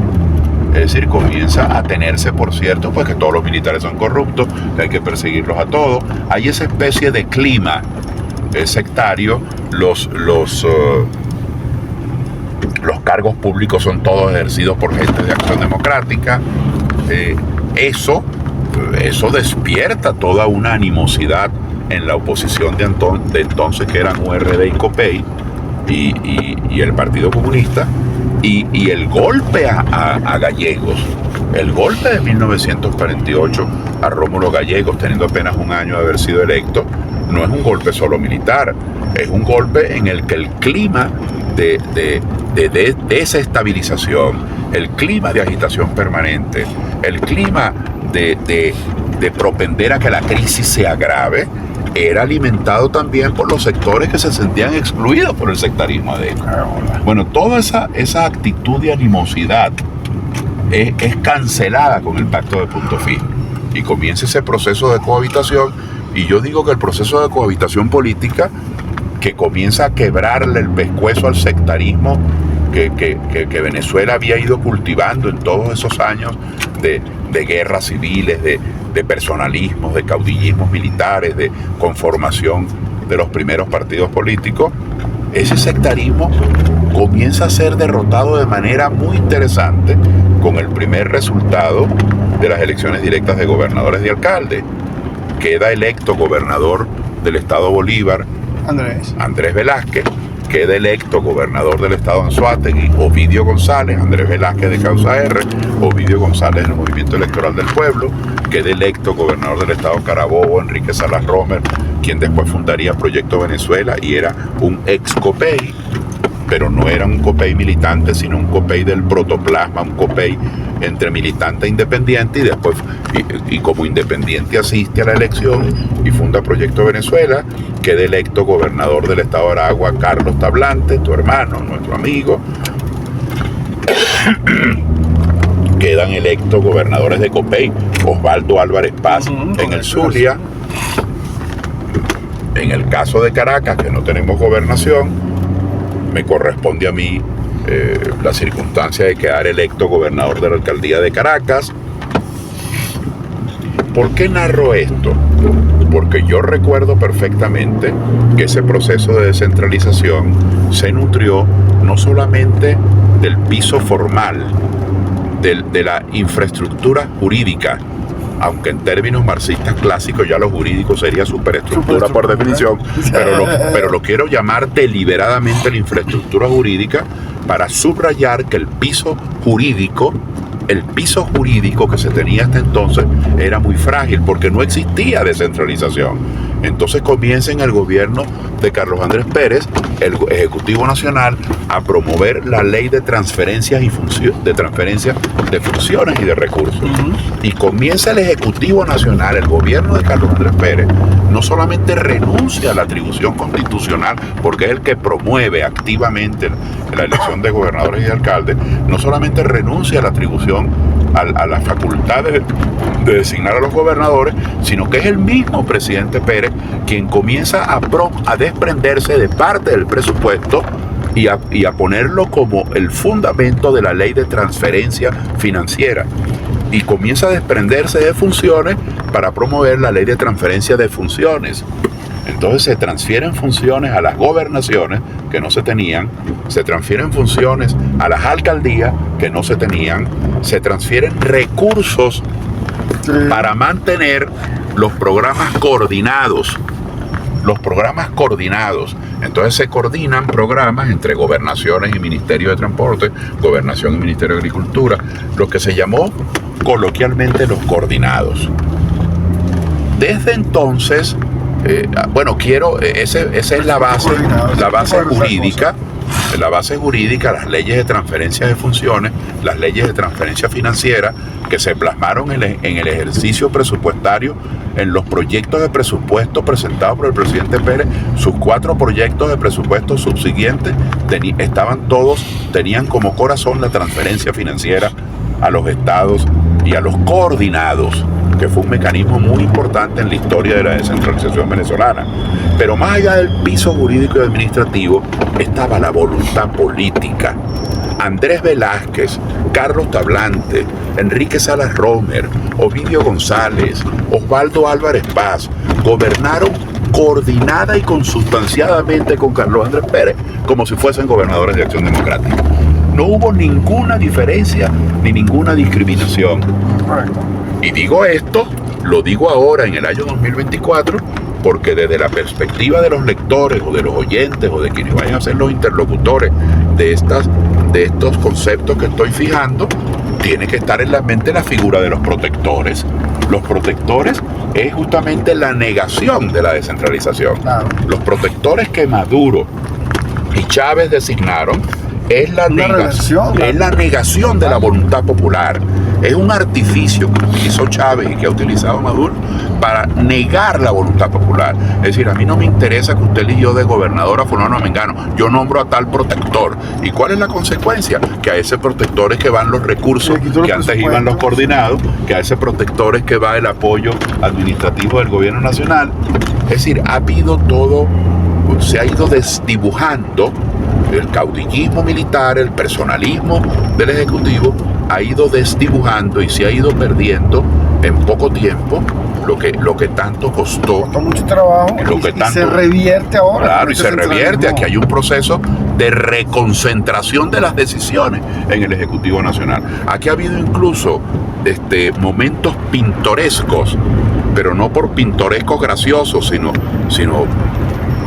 [SPEAKER 2] Es decir, comienza a tenerse, por cierto, pues que todos los militares son corruptos, que hay que perseguirlos a todos. Hay esa especie de clima sectario. Los cargos públicos son todos ejercidos por gente de Acción Democrática. Eso despierta toda una animosidad en la oposición de entonces, que eran URD y COPEI y el Partido Comunista, y el golpe a Gallegos, el golpe de 1948 a Rómulo Gallegos, teniendo apenas un año de haber sido electo, no es un golpe solo militar, es un golpe en el que el clima de desestabilización, el clima de agitación permanente, el clima de propender a que la crisis se agrave, era alimentado también por los sectores que se sentían excluidos por el sectarismo de ellos. Bueno, toda esa actitud de animosidad es cancelada con el pacto de Punto Fijo y comienza ese proceso de cohabitación. Y yo digo que el proceso de cohabitación política, que comienza a quebrarle el pescuezo al sectarismo que Venezuela había ido cultivando en todos esos años de guerras civiles, de personalismos, de caudillismos militares, de conformación de los primeros partidos políticos, ese sectarismo comienza a ser derrotado de manera muy interesante con el primer resultado de las elecciones directas de gobernadores y alcaldes. Queda electo gobernador del estado Bolívar Andrés Velázquez, queda electo gobernador del estado Anzoátegui Ovidio González, Andrés Velázquez de Causa R, Ovidio González del Movimiento Electoral del Pueblo, queda electo gobernador del estado Carabobo Enrique Salas Romer, quien después fundaría Proyecto Venezuela y era un ex COPEI, pero no era un COPEI militante, sino un COPEI del protoplasma, un COPEI entre militante e independiente, y después y como independiente asiste a la elección y funda Proyecto Venezuela. Queda electo gobernador del estado de Aragua Carlos Tablante, tu hermano, nuestro amigo. Quedan electos gobernadores de COPEI Osvaldo Álvarez Paz en el Zulia. En el caso de Caracas, que no tenemos gobernación, me corresponde a mí la circunstancia de quedar electo gobernador de la alcaldía de Caracas. ¿Por qué narro esto? Porque yo recuerdo perfectamente que ese proceso de descentralización se nutrió no solamente del piso formal, de la infraestructura jurídica, aunque en términos marxistas clásicos ya lo jurídico sería superestructura por definición, pero lo quiero llamar deliberadamente la infraestructura jurídica para subrayar que el piso jurídico que se tenía hasta entonces era muy frágil porque no existía descentralización. Entonces comienza en el gobierno de Carlos Andrés Pérez, el Ejecutivo Nacional, a promover la ley de transferencias de funciones y de recursos. Y comienza el Ejecutivo Nacional, el gobierno de Carlos Andrés Pérez, no solamente renuncia a la atribución constitucional, porque es el que promueve activamente la elección de gobernadores y alcaldes, no solamente renuncia a la atribución a las facultades de designar a los gobernadores, sino que es el mismo presidente Pérez quien comienza a desprenderse de parte del presupuesto y a ponerlo como el fundamento de la ley de transferencia financiera, y comienza a desprenderse de funciones para promover la ley de transferencia de funciones. Entonces se transfieren funciones a las gobernaciones que no se tenían, se transfieren funciones a las alcaldías que no se tenían, se transfieren recursos para mantener los programas coordinados. Entonces se coordinan programas entre gobernaciones y Ministerio de Transporte, Gobernación y Ministerio de Agricultura, lo que se llamó coloquialmente los coordinados. Desde entonces, esa es la base jurídica, las leyes de transferencia de funciones, las leyes de transferencia financiera que se plasmaron en el ejercicio presupuestario, en los proyectos de presupuesto presentados por el presidente Pérez. Sus 4 proyectos de presupuesto subsiguientes tenían como corazón la transferencia financiera a los estados y a los coordinados. que fue un mecanismo muy importante en la historia de la descentralización venezolana. Pero más allá del piso jurídico y administrativo estaba la voluntad política. Andrés Velázquez, Carlos Tablante, Enrique Salas Romer, Ovidio González, Osvaldo Álvarez Paz gobernaron coordinada y consustanciadamente con Carlos Andrés Pérez como si fuesen gobernadores de Acción Democrática. No hubo ninguna diferencia ni ninguna discriminación.
[SPEAKER 1] Correcto.
[SPEAKER 2] Y digo esto, lo digo ahora en el año 2024, porque desde la perspectiva de los lectores o de los oyentes o de quienes vayan a ser los interlocutores de estos conceptos que estoy fijando, tiene que estar en la mente la figura de los protectores. Los protectores es justamente la negación de la descentralización.
[SPEAKER 1] Claro.
[SPEAKER 2] Los protectores que Maduro y Chávez designaron es la negación de la voluntad popular. Es un artificio que utilizó Chávez y que ha utilizado Maduro para negar la voluntad popular. Es decir, a mí no me interesa que usted eligió de gobernador a fulano o mengano, yo nombro a tal protector. ¿Y cuál es la consecuencia? Que a ese protector es que van los recursos, que antes iban los coordinados, que a ese protector es que va el apoyo administrativo del gobierno nacional. Es decir, ha habido todo, se ha ido desdibujando el caudillismo militar, el personalismo del Ejecutivo, ha ido desdibujando y se ha ido perdiendo en poco tiempo lo que tanto costó.
[SPEAKER 1] Costó mucho trabajo y se revierte ahora.
[SPEAKER 2] Claro, y se revierte. Aquí hay un proceso de reconcentración de las decisiones en el Ejecutivo Nacional. Aquí ha habido incluso momentos pintorescos, pero no por pintorescos graciosos, sino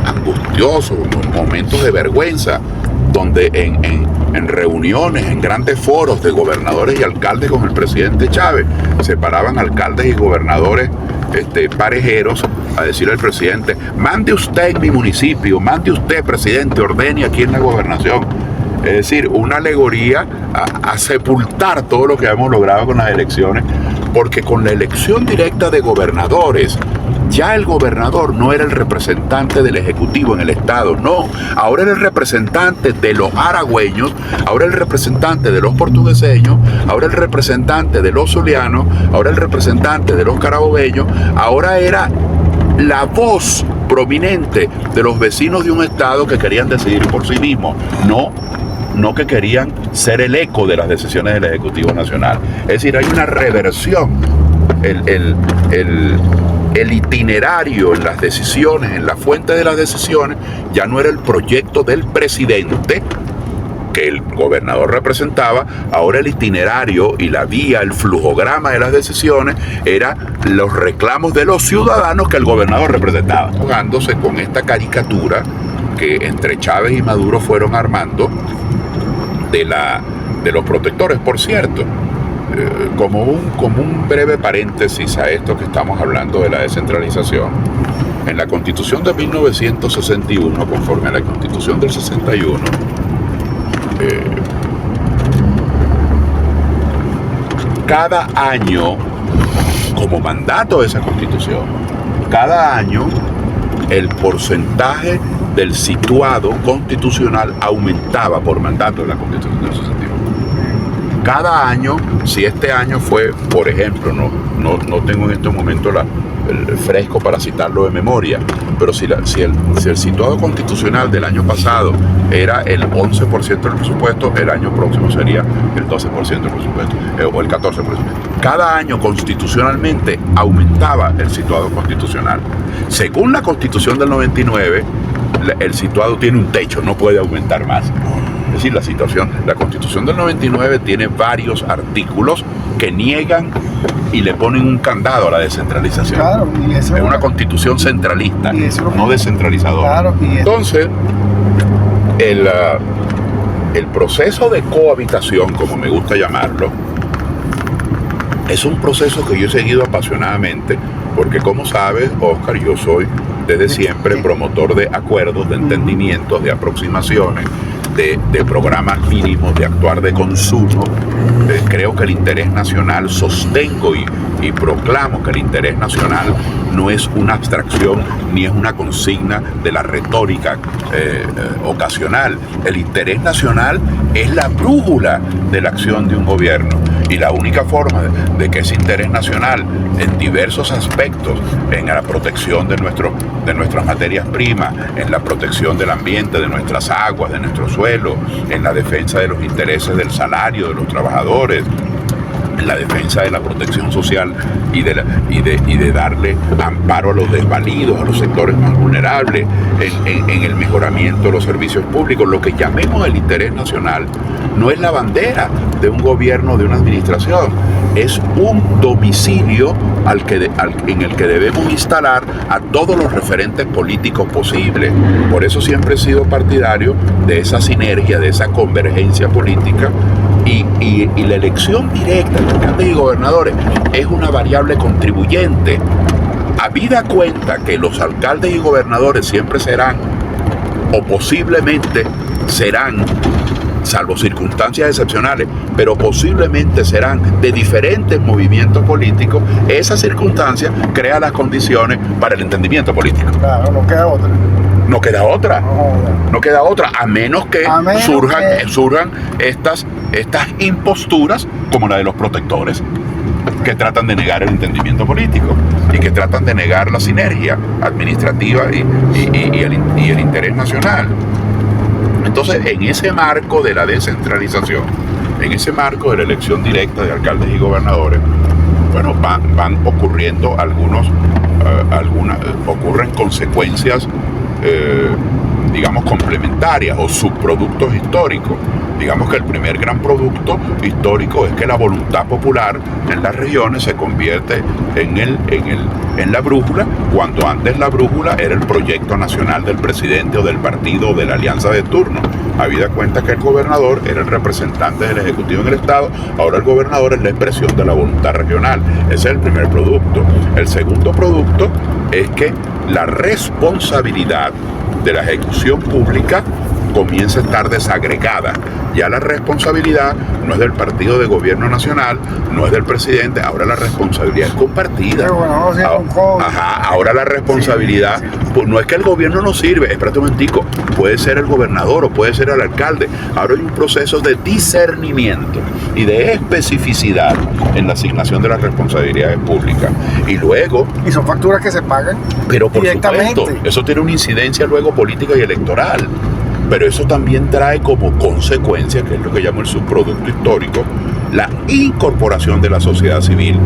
[SPEAKER 2] angustiosos, momentos de vergüenza, donde en reuniones, en grandes foros de gobernadores y alcaldes con el presidente Chávez, se paraban alcaldes y gobernadores parejeros a decirle al presidente: mande usted en mi municipio, mande usted, presidente, ordene aquí en la gobernación. Es decir, una alegoría a sepultar todo lo que hemos logrado con las elecciones, porque con la elección directa de gobernadores, ya el gobernador no era el representante del Ejecutivo en el Estado, no. Ahora era el representante de los aragüeños, ahora el representante de los portugueseños, ahora el representante de los zulianos, ahora el representante de los carabobeños, ahora era la voz prominente de los vecinos de un Estado que querían decidir por sí mismos, no que querían ser el eco de las decisiones del Ejecutivo Nacional. Es decir, hay una reversión. El itinerario en las decisiones, en la fuente de las decisiones, ya no era el proyecto del presidente que el gobernador representaba. Ahora el itinerario y la vía, el flujograma de las decisiones era los reclamos de los ciudadanos que el gobernador representaba, jugándose con esta caricatura que entre Chávez y Maduro fueron armando de los protectores. Por cierto, como un breve paréntesis a esto que estamos hablando de la descentralización, en la Constitución de 1961, conforme a la Constitución del 61, cada año, como mandato de esa Constitución, cada año el porcentaje del situado constitucional aumentaba por mandato de la Constitución del 61. Cada año, si este año fue, por ejemplo, no tengo en estos momentos el fresco para citarlo de memoria, pero si el situado constitucional del año pasado era el 11% del presupuesto, el año próximo sería el 12% del presupuesto, o el 14%. Cada año constitucionalmente aumentaba el situado constitucional. Según la Constitución del 99, el situado tiene un techo, no puede aumentar más. Es decir, la Constitución del 99 tiene varios artículos que niegan y le ponen un candado a la descentralización.
[SPEAKER 1] Claro, y eso
[SPEAKER 2] es una Constitución centralista, no descentralizadora.
[SPEAKER 1] Claro,
[SPEAKER 2] entonces, el proceso de cohabitación, como me gusta llamarlo, es un proceso que yo he seguido apasionadamente, porque como sabes, Oscar, yo soy desde siempre promotor de acuerdos, de entendimientos, de aproximaciones, de programas mínimos de actuar de consumo creo que el interés nacional, sostengo y proclamo que el interés nacional no es una abstracción ni es una consigna de la retórica ocasional. El interés nacional es la brújula de la acción de un gobierno, y la única forma de que ese interés nacional en diversos aspectos, en la protección de nuestras materias primas, en la protección del ambiente, de nuestras aguas, de nuestro suelo, en la defensa de los intereses del salario de los trabajadores, en la defensa de la protección social y de darle amparo a los desvalidos, a los sectores más vulnerables, en el mejoramiento de los servicios públicos. Lo que llamemos el interés nacional no es la bandera de un gobierno, de una administración, es un domicilio en el que debemos instalar a todos los referentes políticos posibles. Por eso siempre he sido partidario de esa sinergia, de esa convergencia política, y la elección directa de alcaldes y gobernadores es una variable contribuyente. Habida cuenta que los alcaldes y gobernadores siempre serán, o posiblemente serán, salvo circunstancias excepcionales, pero posiblemente serán de diferentes movimientos políticos, esa circunstancia crea las condiciones para el entendimiento político.
[SPEAKER 1] Claro, no queda otra.
[SPEAKER 2] No queda otra, a menos que surjan estas imposturas como la de los protectores, que tratan de negar el entendimiento político y que tratan de negar la sinergia administrativa y el interés nacional. Entonces, en ese marco de la descentralización, en ese marco de la elección directa de alcaldes y gobernadores, bueno, van ocurriendo ocurren consecuencias, digamos, complementarias o subproductos históricos. Digamos que el primer gran producto histórico es que la voluntad popular en las regiones se convierte en la brújula, cuando antes la brújula era el proyecto nacional del presidente o del partido o de la alianza de turno. Habida cuenta que el gobernador era el representante del Ejecutivo en el Estado, ahora el gobernador es la expresión de la voluntad regional. Ese es el primer producto. El segundo producto es que la responsabilidad de la ejecución pública comienza a estar desagregada. Ya la responsabilidad no es del partido de gobierno nacional, no es del presidente, ahora la responsabilidad es compartida. Ahora la responsabilidad, pues no es que el gobierno no sirve, espérate un momentico, puede ser el gobernador o puede ser el alcalde. Ahora hay un proceso de discernimiento y de especificidad en la asignación de las responsabilidades públicas. Y luego...
[SPEAKER 1] Y son facturas que se pagan
[SPEAKER 2] pero por
[SPEAKER 1] directamente.
[SPEAKER 2] supuesto, eso tiene una incidencia luego política y electoral. Pero eso también trae como consecuencia, que es lo que llamo el subproducto histórico, la incorporación de la sociedad civil.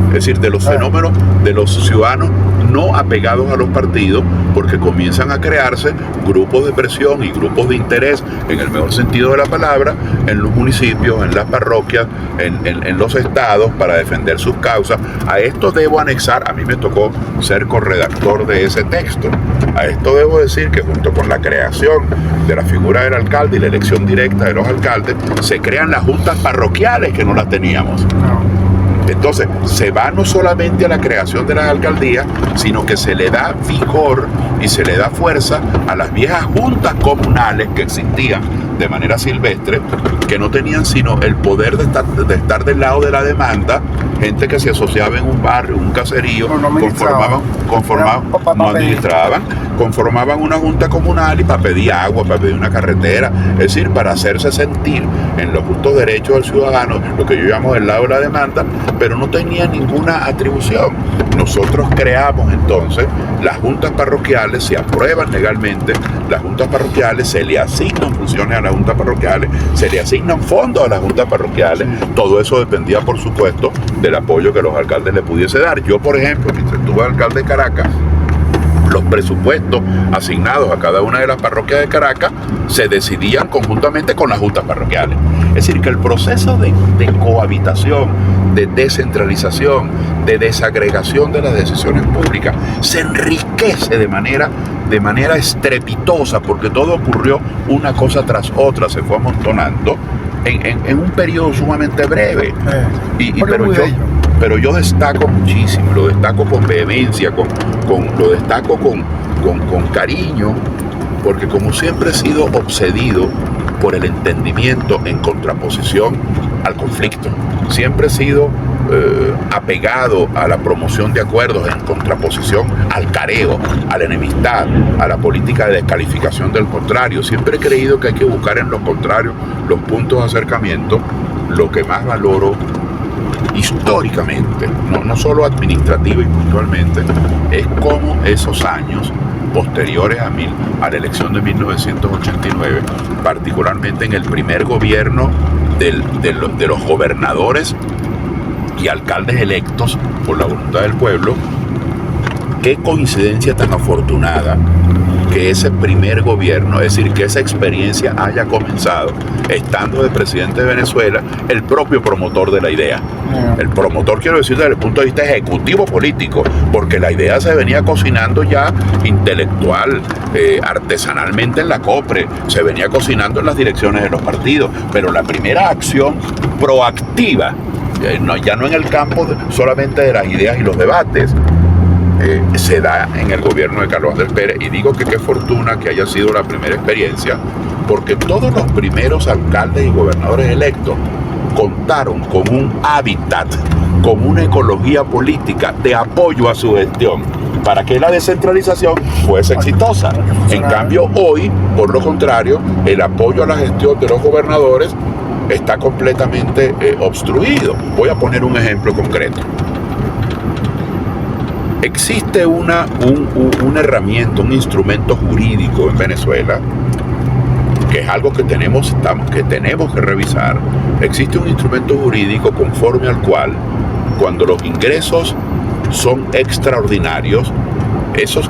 [SPEAKER 2] Es decir, de los fenómenos de los ciudadanos no apegados a los partidos, porque comienzan a crearse grupos de presión y grupos de interés, en el mejor sentido de la palabra, en los municipios, en las parroquias, en los estados, para defender sus causas. A esto debo anexar, a mí me tocó ser corredactor de ese texto, a esto debo decir que junto con la creación de la figura del alcalde y la elección directa de los alcaldes, se crean las juntas parroquiales, que no las teníamos. Entonces, se va no solamente a la creación de las alcaldías, sino que se le da vigor y se le da fuerza a las viejas juntas comunales que existían de manera silvestre, que no tenían sino el poder de estar del lado de la demanda, gente que se asociaba en un barrio, un caserío, conformaban una junta comunal y para pedir agua, para pedir una carretera, es decir, para hacerse sentir en los justos derechos del ciudadano, lo que yo llamo del lado de la demanda, pero no tenía ninguna atribución. Nosotros creamos entonces las juntas parroquiales, se aprueban legalmente las juntas parroquiales, se le asignan funciones a las juntas parroquiales, se le asignan fondos a las juntas parroquiales. Todo eso dependía, por supuesto, del apoyo que los alcaldes le pudiese dar. Yo, por ejemplo, mientras estuve alcalde de Caracas, los presupuestos asignados a cada una de las parroquias de Caracas se decidían conjuntamente con las juntas parroquiales. Es decir, que el proceso de cohabitación, de descentralización, de desagregación de las decisiones públicas se enriquece de manera estrepitosa, porque todo ocurrió una cosa tras otra, se fue amontonando en un periodo sumamente breve. Pero yo destaco muchísimo, lo destaco con vehemencia, lo destaco con cariño, porque como siempre he sido obsedido por el entendimiento en contraposición al conflicto. Siempre he sido apegado a la promoción de acuerdos en contraposición al careo, a la enemistad, a la política de descalificación del contrario. Siempre he creído que hay que buscar en los contrarios los puntos de acercamiento. Lo que más valoro históricamente, no solo administrativa y puntualmente, es cómo esos años posteriores a la elección de 1989, particularmente en el primer gobierno de los gobernadores y alcaldes electos por la voluntad del pueblo, qué coincidencia tan afortunada que ese primer gobierno, es decir, que esa experiencia haya comenzado estando de presidente de Venezuela el propio promotor de la idea. El promotor, quiero decir, desde el punto de vista ejecutivo político, porque la idea se venía cocinando ya intelectual, artesanalmente en la COPRE, se venía cocinando en las direcciones de los partidos, pero la primera acción proactiva, ya no en el campo solamente de las ideas y los debates, se da en el gobierno de Carlos Andrés Pérez. Y digo que qué fortuna que haya sido la primera experiencia, porque todos los primeros alcaldes y gobernadores electos contaron con un hábitat, con una ecología política de apoyo a su gestión para que la descentralización fuese exitosa. En cambio, hoy, por lo contrario, el apoyo a la gestión de los gobernadores está completamente obstruido. Voy a poner un ejemplo concreto. Existe una herramienta, un instrumento jurídico en Venezuela, que es algo que tenemos que revisar. Existe un instrumento jurídico conforme al cual, cuando los ingresos son extraordinarios, esos,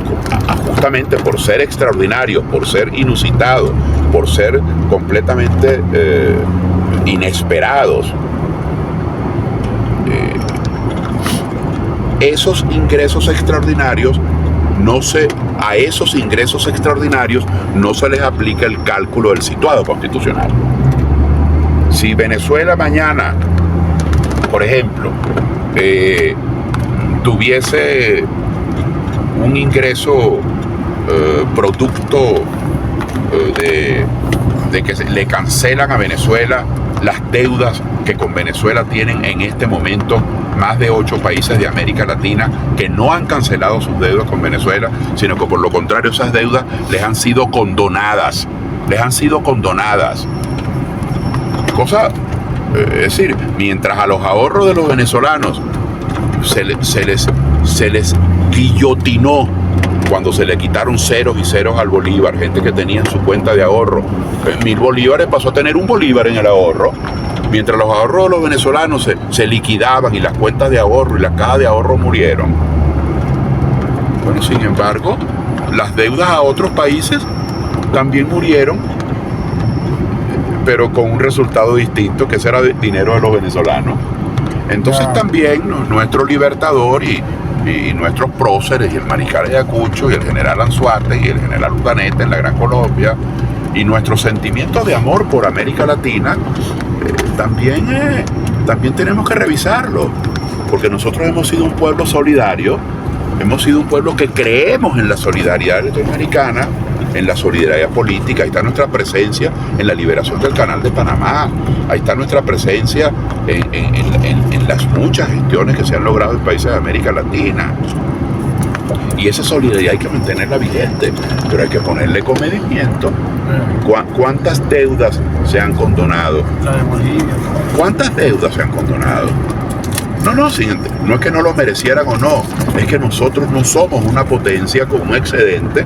[SPEAKER 2] justamente por ser extraordinarios, por ser inusitados, por ser completamente inesperados, esos ingresos extraordinarios a esos ingresos extraordinarios no se les aplica el cálculo del situado constitucional. Si Venezuela mañana, por ejemplo, tuviese un ingreso producto de que le cancelan a Venezuela las deudas que con Venezuela tienen en este momento más de 8 países de América Latina, que no han cancelado sus deudas con Venezuela, sino que por lo contrario esas deudas les han sido condonadas. Cosa, es decir, mientras a los ahorros de los venezolanos se les guillotinó cuando se le quitaron ceros y ceros al bolívar, gente que tenía en su cuenta de ahorro 1.000 bolívares pasó a tener 1 bolívar en el ahorro, mientras los ahorros de los venezolanos se liquidaban y las cuentas de ahorro y las cajas de ahorro murieron. Bueno, sin embargo, las deudas a otros países también murieron, pero con un resultado distinto, que ese era dinero de los venezolanos. Entonces también nuestro libertador y nuestros próceres, y el mariscal Ayacucho, y el general Anzuategui, y el general Urdaneta en la Gran Colombia, y nuestro sentimiento de amor por América Latina, también tenemos que revisarlo, porque nosotros hemos sido un pueblo solidario, hemos sido un pueblo que creemos en la solidaridad latinoamericana, en la solidaridad política. Ahí está nuestra presencia en la liberación del Canal de Panamá, ahí está nuestra presencia en las muchas gestiones que se han logrado en países de América Latina. Y esa solidaridad hay que mantenerla vigente, pero hay que ponerle comedimiento. ¿Cuántas deudas se han condonado?
[SPEAKER 1] La de Bolivia.
[SPEAKER 2] ¿Cuántas deudas se han condonado? No es que no lo merecieran o no, es que nosotros no somos una potencia con un excedente,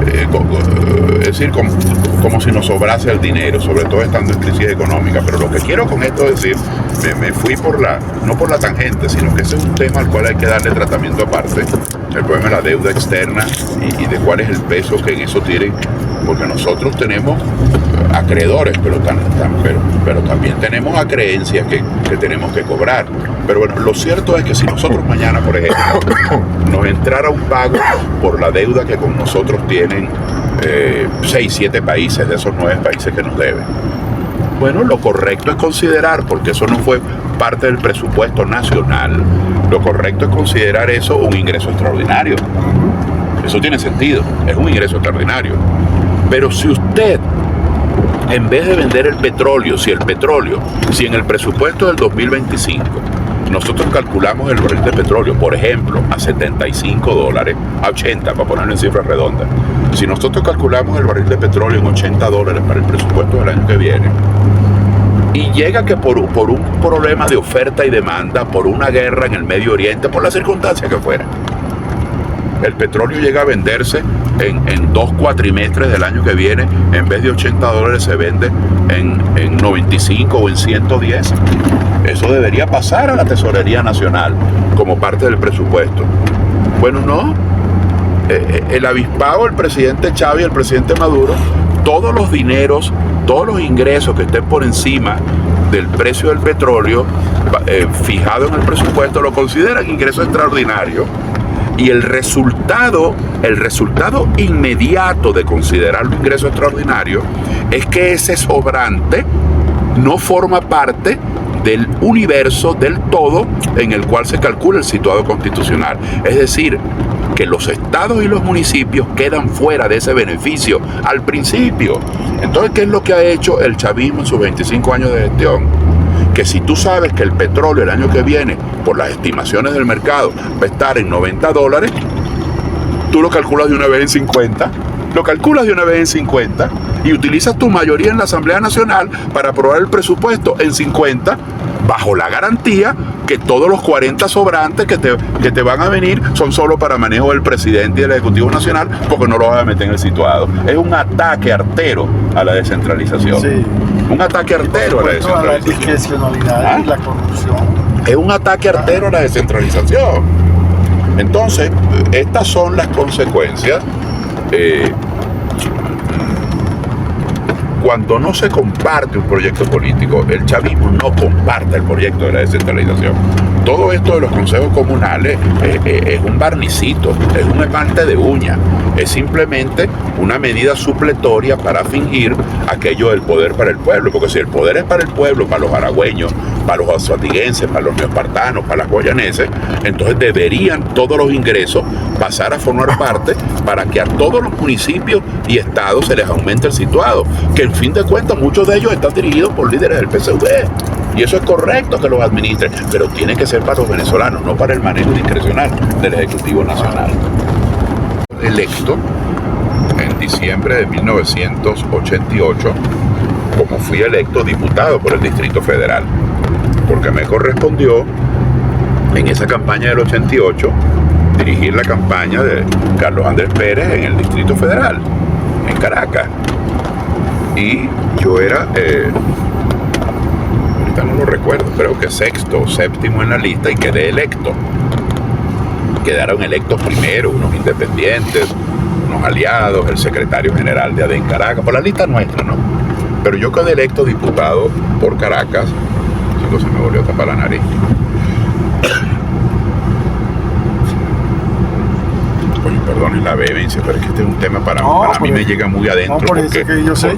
[SPEAKER 2] es decir, como si nos sobrase el dinero, sobre todo estando en crisis económica. Pero lo que quiero con esto es decir, me fui no por la tangente, sino que ese es un tema al cual hay que darle tratamiento aparte, el problema de la deuda externa y de cuál es el peso que en eso tienen, porque nosotros tenemos acreedores, pero también tenemos acreencias que tenemos que cobrar. Pero bueno, lo cierto es que si nosotros mañana, por ejemplo, nos entrara un pago por la deuda que con nosotros tienen 6, 7 países de esos 9 países que nos deben, bueno, lo correcto es considerar, porque eso no fue parte del presupuesto nacional, lo correcto es considerar eso un ingreso extraordinario. Eso tiene sentido, es un ingreso extraordinario. Pero si usted en vez de vender el petróleo, si en el presupuesto del 2025 nosotros calculamos el barril de petróleo, por ejemplo, a $75, a 80, para ponerlo en cifras redondas. Si nosotros calculamos el barril de petróleo en $80 para el presupuesto del año que viene, y llega que por un problema de oferta y demanda, por una guerra en el Medio Oriente, por la circunstancia que fuera, el petróleo llega a venderse en 2 cuatrimestres del año que viene, en vez de $80 se vende en 95 o en 110. Eso debería pasar a la Tesorería Nacional como parte del presupuesto. Bueno, no. El avispado, el presidente Chávez y el presidente Maduro, todos los dineros, todos los ingresos que estén por encima del precio del petróleo fijado en el presupuesto, lo consideran ingresos extraordinarios. Y el resultado inmediato de considerarlo ingreso extraordinario es que ese sobrante no forma parte del universo, del todo, en el cual se calcula el situado constitucional. Es decir, que los estados y los municipios quedan fuera de ese beneficio al principio. Entonces, ¿qué es lo que ha hecho el chavismo en sus 25 años de gestión? Que si tú sabes que el petróleo el año que viene, por las estimaciones del mercado, va a estar en $90, tú lo calculas de una vez en 50, y utilizas tu mayoría en la Asamblea Nacional para aprobar el presupuesto en 50, bajo la garantía que todos los 40 sobrantes que te van a venir son solo para manejo del presidente y del Ejecutivo Nacional, porque no lo vas a meter en el situado. Es un ataque artero a la descentralización.
[SPEAKER 1] Sí.
[SPEAKER 2] Un ataque artero a la descentralización.
[SPEAKER 1] La discrecionalidad y la corrupción.
[SPEAKER 2] Es un ataque artero a la descentralización. Entonces, estas son las consecuencias. Cuando no se comparte un proyecto político, el chavismo no comparte el proyecto de la descentralización. Todo esto de los consejos comunales es un barnicito, es un esmalte de uña, es simplemente una medida supletoria para fingir aquello del poder para el pueblo, porque si el poder es para el pueblo, para los aragüeños, para los azotiguenses, para los neoespartanos, para las guayaneses, entonces deberían todos los ingresos pasar a formar parte para que a todos los municipios y estados se les aumente el situado, que en fin de cuentas muchos de ellos están dirigidos por líderes del PSUV, y eso es correcto que los administren, pero tiene que ser para los venezolanos, no para el manejo discrecional del Ejecutivo Nacional. Electo en diciembre de 1988 como fui electo diputado por el Distrito Federal, porque me correspondió en esa campaña del 88 dirigir la campaña de Carlos Andrés Pérez en el Distrito Federal, en Caracas. Y yo era, ahorita no lo recuerdo, creo que sexto o séptimo en la lista y quedé electo. Quedaron electos primero unos independientes, unos aliados, el secretario general de ADEN Caracas, por la lista nuestra, ¿no? Pero yo quedé electo diputado por Caracas. Chico, se me volvió a tapar la nariz. Oye, perdón la vehemencia, pero es que este es un tema para mí me llega muy adentro, porque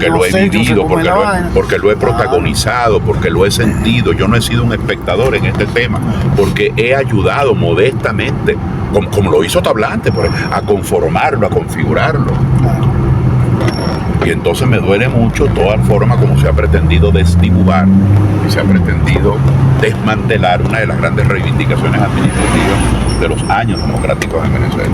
[SPEAKER 2] lo he vivido, porque lo he protagonizado, porque lo he sentido. Yo no he sido un espectador en este tema, porque he ayudado modestamente, como lo hizo Tablante, a conformarlo, a configurarlo. Y entonces me duele mucho toda la forma como se ha pretendido desdibujar y se ha pretendido desmantelar una de las grandes reivindicaciones administrativas de los años democráticos en Venezuela.